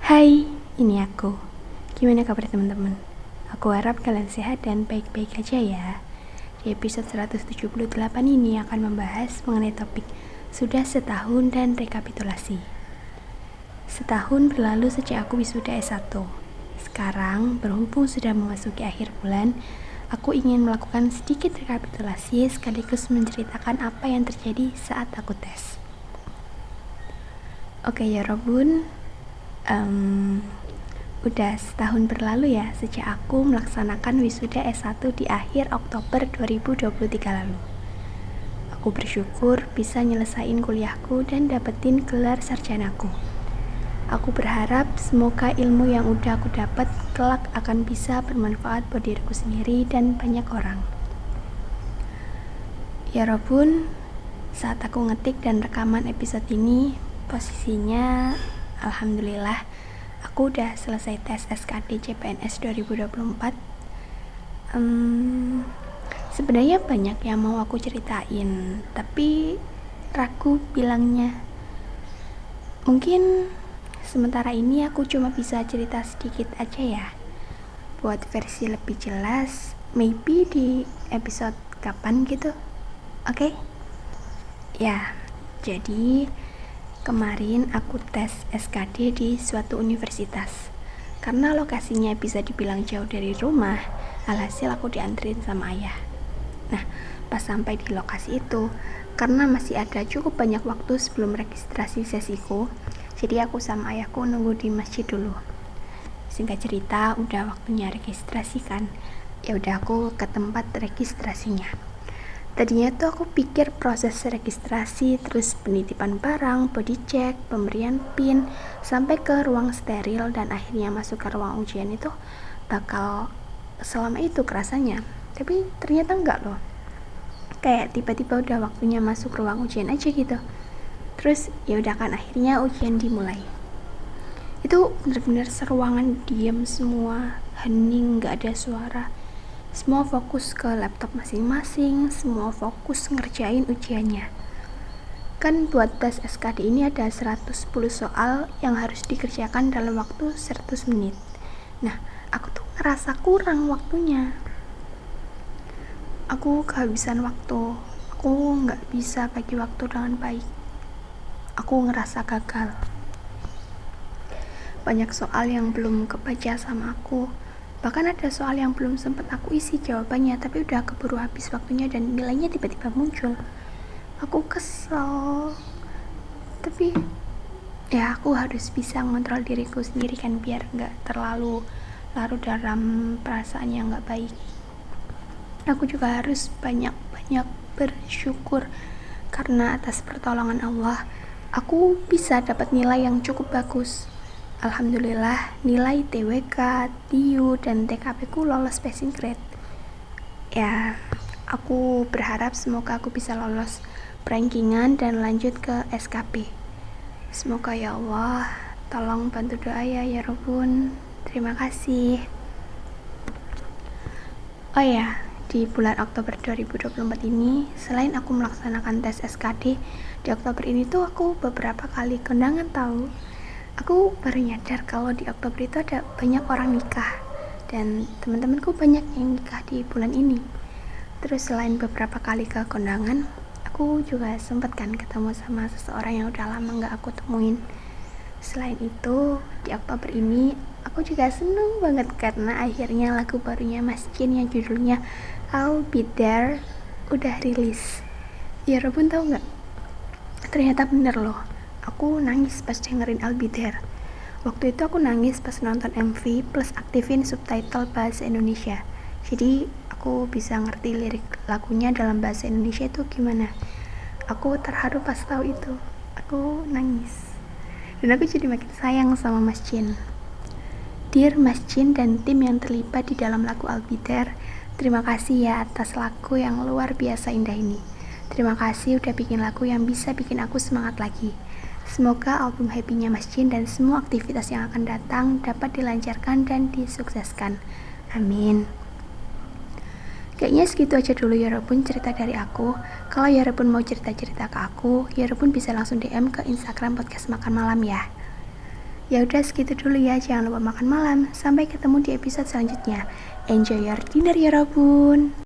Hai, ini aku. Gimana kabar teman-teman? Aku harap kalian sehat dan baik-baik aja ya. Di episode 178 ini akan membahas mengenai topik sudah setahun dan rekapitulasi. Setahun berlalu sejak aku wisuda S1. Sekarang, berhubung sudah memasuki akhir bulan, aku ingin melakukan sedikit rekapitulasi sekaligus menceritakan apa yang terjadi saat aku tes. Oke ya Robun, udah setahun berlalu ya sejak aku melaksanakan wisuda S1 di akhir Oktober 2023 lalu. Aku bersyukur bisa nyelesain kuliahku dan dapetin gelar sarjanaku. Aku berharap semoga ilmu yang udah aku dapat kelak akan bisa bermanfaat buat diriku sendiri dan banyak orang. Ya Robun, saat aku ngetik dan rekaman episode ini, posisinya alhamdulillah aku udah selesai tes SKD CPNS 2024. Sebenarnya banyak yang mau aku ceritain, tapi ragu bilangnya. Mungkin sementara ini aku cuma bisa cerita sedikit aja ya. Buat versi lebih jelas, maybe di episode kapan gitu. Oke? Ya, jadi kemarin aku tes SKD di suatu universitas. Karena lokasinya bisa dibilang jauh dari rumah, alhasil aku dianterin sama ayah. Nah, pas sampai di lokasi itu, karena masih ada cukup banyak waktu sebelum registrasi sesiku, jadi aku sama ayahku nunggu di masjid dulu. Singkat cerita, udah waktunya registrasi kan. Ya udah aku ke tempat registrasinya. Tadinya tuh aku pikir proses registrasi, terus penitipan barang, body check, pemberian PIN, sampai ke ruang steril dan akhirnya masuk ke ruang ujian itu bakal selama itu kerasanya. Tapi ternyata enggak loh. Kayak tiba-tiba udah waktunya masuk ruang ujian aja gitu. Terus ya udah kan akhirnya ujian dimulai. Itu benar-benar seruangan diam semua, hening, enggak ada suara. Semua fokus ke laptop masing-masing, semua fokus ngerjain ujiannya. Kan buat tes SKD ini ada 110 soal yang harus dikerjakan dalam waktu 100 menit. Nah, aku tuh ngerasa kurang waktunya. Aku kehabisan waktu. Aku gak bisa bagi waktu dengan baik. Aku ngerasa gagal. Banyak soal yang belum kebaca sama aku. Bahkan ada soal yang belum sempat aku isi jawabannya, tapi udah keburu habis waktunya dan nilainya tiba-tiba muncul. Aku kesel. Tapi ya aku harus bisa ngontrol diriku sendiri kan, biar gak terlalu larut dalam perasaan yang gak baik. Aku juga harus banyak-banyak bersyukur karena atas pertolongan Allah, aku bisa dapat nilai yang cukup bagus. Alhamdulillah, nilai TWK, TIU, dan TKP ku lolos passing grade. Ya, aku berharap semoga aku bisa lolos rankingan dan lanjut ke SKP. Semoga ya Allah, tolong bantu doa ya Robun. Terima kasih. Oh ya, di bulan Oktober 2024 ini, selain aku melaksanakan tes SKD, di Oktober ini tuh aku beberapa kali kondangan tahu. Aku baru nyadar kalau di Oktober itu ada banyak orang nikah dan teman-temanku banyak yang nikah di bulan ini. Terus selain beberapa kali ke kondangan, aku juga sempat kan ketemu sama seseorang yang udah lama gak aku temuin. Selain itu, di Oktober ini aku juga seneng banget karena akhirnya lagu barunya Mas Jin yang judulnya I'll Be There udah rilis. Ya Robun tahu gak? Ternyata bener loh. Aku nangis pas dengerin I'll Be There. Waktu itu aku nangis pas nonton MV plus aktifin subtitle bahasa Indonesia. Jadi aku bisa ngerti lirik lagunya dalam bahasa Indonesia itu gimana. Aku terharu pas tahu itu. Aku nangis. Dan aku jadi makin sayang sama Mas Jin. Dear Mas Jin dan tim yang terlibat di dalam lagu I'll Be There, terima kasih ya atas lagu yang luar biasa indah ini. Terima kasih udah bikin lagu yang bisa bikin aku semangat lagi. Semoga album happy-nya Mas Jin dan semua aktivitas yang akan datang dapat dilancarkan dan disukseskan. Amin. Kayaknya segitu aja dulu ya Robun cerita dari aku. Kalau ya Robun mau cerita-cerita ke aku, ya Robun bisa langsung DM ke Instagram podcast makan malam ya. Ya udah segitu dulu ya, jangan lupa makan malam. Sampai ketemu di episode selanjutnya. Enjoy your dinner ya Robun.